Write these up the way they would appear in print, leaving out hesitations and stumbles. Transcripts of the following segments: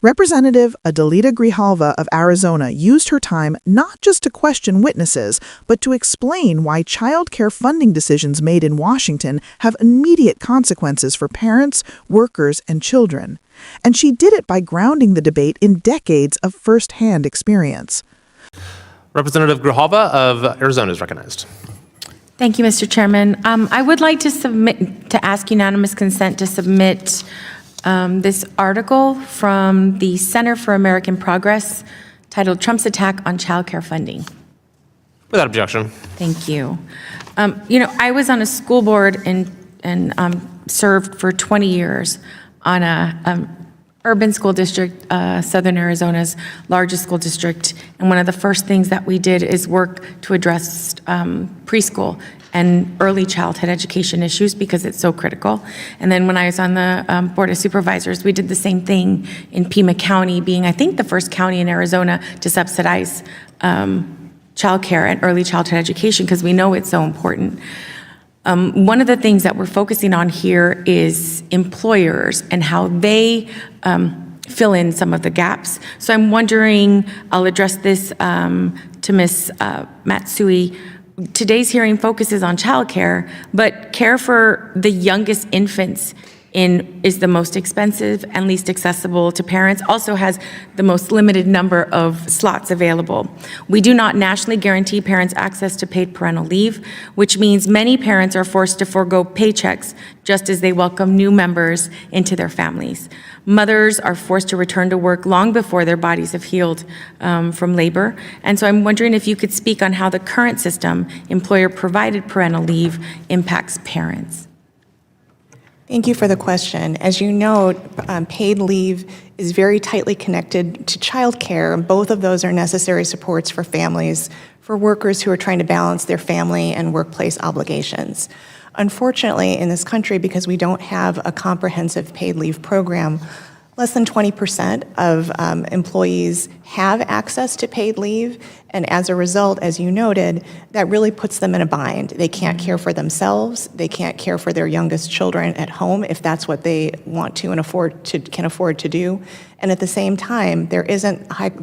Representative Adelita Grijalva of Arizona used her time not just to question witnesses, but to explain why childcare funding decisions made in Washington have immediate consequences for parents, workers, and children. And she did it by grounding the debate in decades of first-hand experience. Representative Grijalva of Arizona is recognized. Thank you, Mr. Chairman. I would like to ask unanimous consent to submit this article from the Center for American Progress titled Trump's Attack on Childcare Funding. Without objection. Thank you. I was on a school board and served for 20 years on a urban school district, Southern Arizona's largest school district. And one of the first things that we did is work to address preschool and early childhood education issues because it's so critical. And then when I was on the Board of Supervisors, we did the same thing in Pima County, being, I think, the first county in Arizona to subsidize childcare and early childhood education because we know it's so important. One of the things that we're focusing on here is employers and how they fill in some of the gaps. So I'm wondering, I'll address this to Ms. Matsui. Today's hearing focuses on childcare, but care for the youngest infants is the most expensive and least accessible to parents, also has the most limited number of slots available. We do not nationally guarantee parents access to paid parental leave, which means many parents are forced to forego paychecks just as they welcome new members into their families. Mothers are forced to return to work long before their bodies have healed from labor. And so I'm wondering if you could speak on how the current system, employer-provided parental leave, impacts parents. Thank you for the question. As you know, paid leave is very tightly connected to childcare. Both of those are necessary supports for families, for workers who are trying to balance their family and workplace obligations. Unfortunately, in this country, because we don't have a comprehensive paid leave program, less than 20% of employees have access to paid leave, and as a result, as you noted, that really puts them in a bind. They can't care for themselves, they can't care for their youngest children at home if that's what they want to and can afford to do. And at the same time, there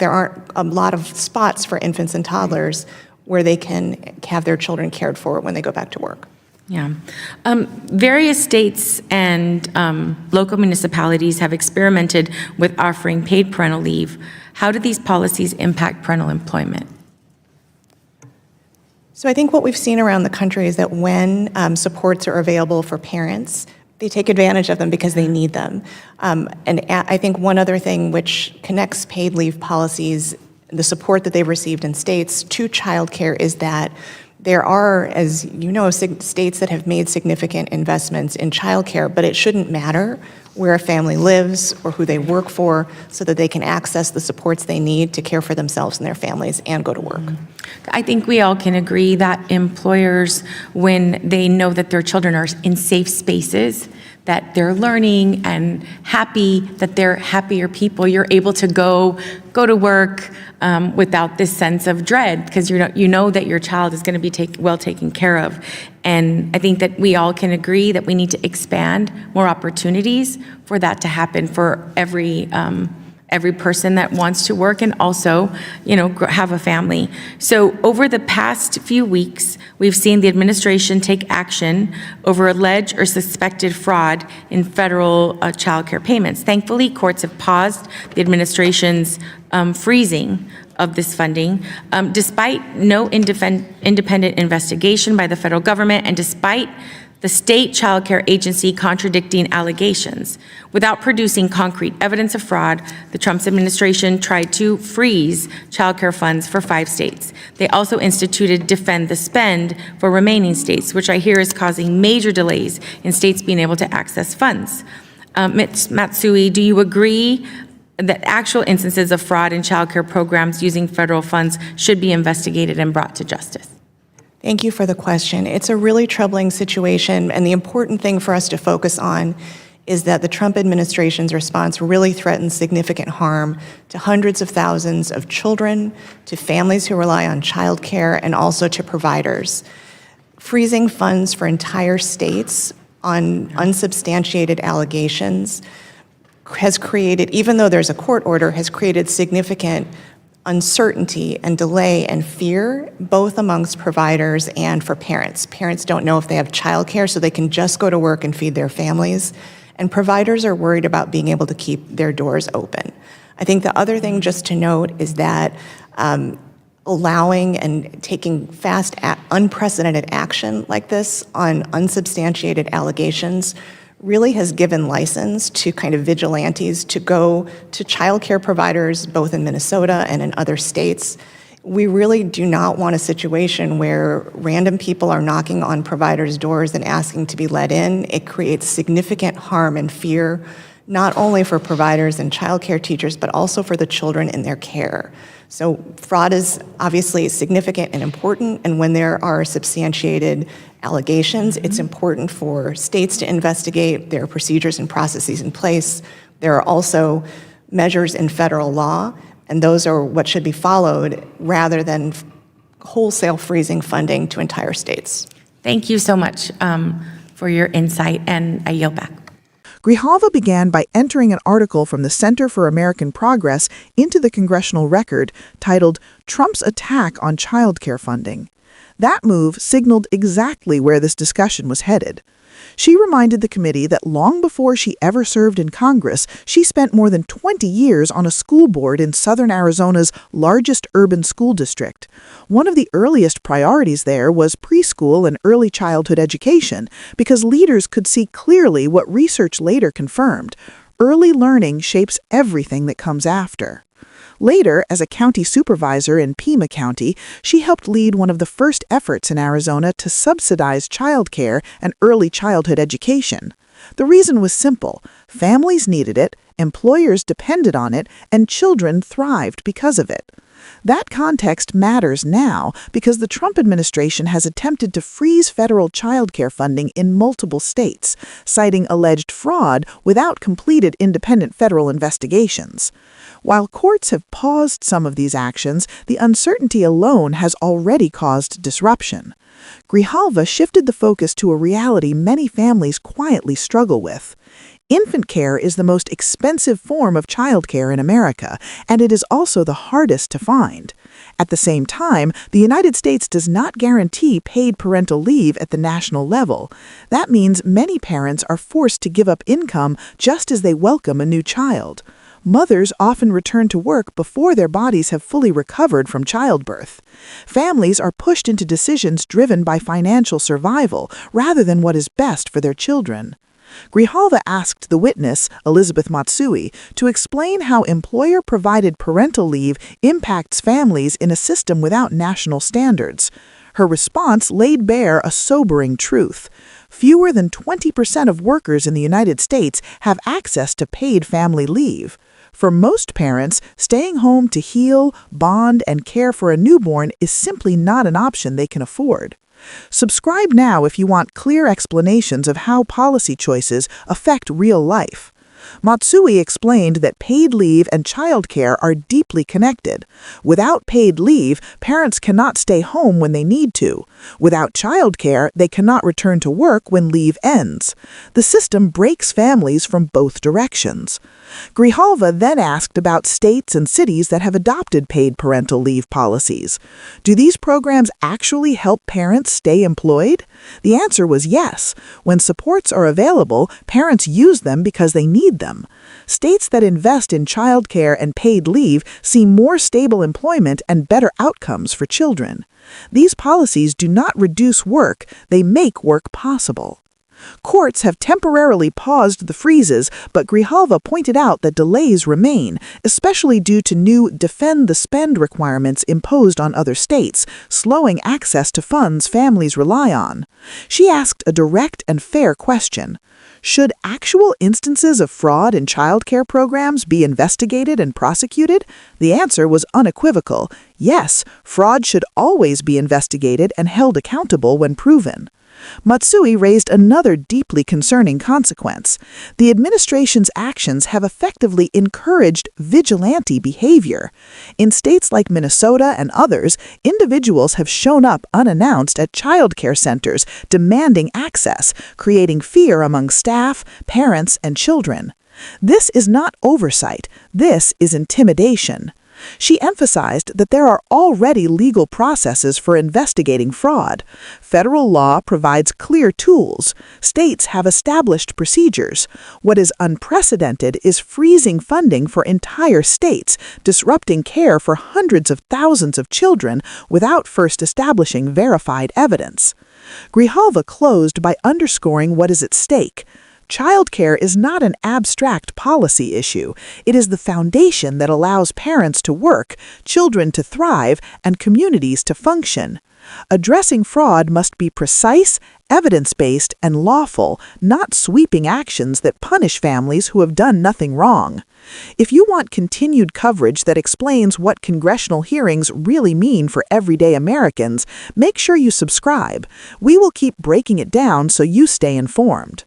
aren't a lot of spots for infants and toddlers where they can have their children cared for when they go back to work. Yeah. Various states and local municipalities have experimented with offering paid parental leave. How do these policies impact parental employment? So I think what we've seen around the country is that when supports are available for parents, they take advantage of them because they need them. And I think one other thing which connects paid leave policies, the support that they've received in states to childcare, is that there are, as you know, states that have made significant investments in childcare, but it shouldn't matter where a family lives or who they work for so that they can access the supports they need to care for themselves and their families and go to work. I think we all can agree that employers, when they know that their children are in safe spaces, that they're learning and happy, that they're happier people, you're able to go to work without this sense of dread because you know that your child is going to be well taken care of. And I think that we all can agree that we need to expand more opportunities for that to happen for every person that wants to work and also, have a family. So over the past few weeks, we've seen the administration take action over alleged or suspected fraud in federal child care payments. Thankfully, courts have paused the administration's freezing of this funding, despite no independent investigation by the federal government and despite the state child care agency contradicting allegations. Without producing concrete evidence of fraud, the Trump administration tried to freeze child care funds for 5 states. They also instituted Defend the Spend for remaining states, which I hear is causing major delays in states being able to access funds. Ms. Matsui, do you agree that actual instances of fraud in child care programs using federal funds should be investigated and brought to justice? Thank you for the question. It's a really troubling situation, and the important thing for us to focus on is that the Trump administration's response really threatens significant harm to hundreds of thousands of children, to families who rely on child care, and also to providers. Freezing funds for entire states on unsubstantiated allegations has created, even though there's a court order, has created significant uncertainty and delay and fear, both amongst providers and for parents. Parents don't know if they have childcare, so they can just go to work and feed their families. And providers are worried about being able to keep their doors open. I think the other thing just to note is that allowing and taking fast, unprecedented action like this on unsubstantiated allegations really has given license to kind of vigilantes to go to childcare providers, both in Minnesota and in other states. We really do not want a situation where random people are knocking on providers' doors and asking to be let in. It creates significant harm and fear, not only for providers and childcare teachers, but also for the children in their care. So fraud is obviously significant and important, and when there are substantiated allegations, it's important for states to investigate. There are procedures and processes in place. There are also measures in federal law, and those are what should be followed rather than wholesale freezing funding to entire states. Thank you so much for your insight, and I yield back. Grijalva began by entering an article from the Center for American Progress into the congressional record titled "Trump's Attack on Childcare Funding." That move signaled exactly where this discussion was headed. She reminded the committee that long before she ever served in Congress, she spent more than 20 years on a school board in southern Arizona's largest urban school district. One of the earliest priorities there was preschool and early childhood education, because leaders could see clearly what research later confirmed: early learning shapes everything that comes after. Later, as a county supervisor in Pima County, she helped lead one of the first efforts in Arizona to subsidize childcare and early childhood education. The reason was simple: families needed it, employers depended on it, and children thrived because of it. That context matters now because the Trump administration has attempted to freeze federal childcare funding in multiple states, citing alleged fraud without completed independent federal investigations. While courts have paused some of these actions, the uncertainty alone has already caused disruption. Grijalva shifted the focus to a reality many families quietly struggle with. Infant care is the most expensive form of childcare in America, and it is also the hardest to find. At the same time, the United States does not guarantee paid parental leave at the national level. That means many parents are forced to give up income just as they welcome a new child. Mothers often return to work before their bodies have fully recovered from childbirth. Families are pushed into decisions driven by financial survival rather than what is best for their children. Grijalva asked the witness, Elizabeth Matsui, to explain how employer-provided parental leave impacts families in a system without national standards. Her response laid bare a sobering truth. Fewer than 20% of workers in the United States have access to paid family leave. For most parents, staying home to heal, bond, and care for a newborn is simply not an option they can afford. Subscribe now if you want clear explanations of how policy choices affect real life. Matsui explained that paid leave and childcare are deeply connected. Without paid leave, parents cannot stay home when they need to. Without childcare, they cannot return to work when leave ends. The system breaks families from both directions. Grijalva then asked about states and cities that have adopted paid parental leave policies. Do these programs actually help parents stay employed? The answer was yes. When supports are available, parents use them because they need them. States that invest in childcare and paid leave see more stable employment and better outcomes for children. These policies do not reduce work, they make work possible. Courts have temporarily paused the freezes, but Grijalva pointed out that delays remain, especially due to new defend the spend requirements imposed on other states, slowing access to funds families rely on. She asked a direct and fair question. Should actual instances of fraud in childcare programs be investigated and prosecuted? The answer was unequivocal. Yes, fraud should always be investigated and held accountable when proven. Matsui raised another deeply concerning consequence. The administration's actions have effectively encouraged vigilante behavior. In states like Minnesota and others, individuals have shown up unannounced at childcare centers demanding access, creating fear among staff, parents, and children. This is not oversight. This is intimidation. She emphasized that there are already legal processes for investigating fraud. Federal law provides clear tools. States have established procedures. What is unprecedented is freezing funding for entire states, disrupting care for hundreds of thousands of children without first establishing verified evidence. Grijalva closed by underscoring what is at stake. Childcare is not an abstract policy issue. It is the foundation that allows parents to work, children to thrive, and communities to function. Addressing fraud must be precise, evidence-based, and lawful, not sweeping actions that punish families who have done nothing wrong. If you want continued coverage that explains what congressional hearings really mean for everyday Americans, make sure you subscribe. We will keep breaking it down so you stay informed.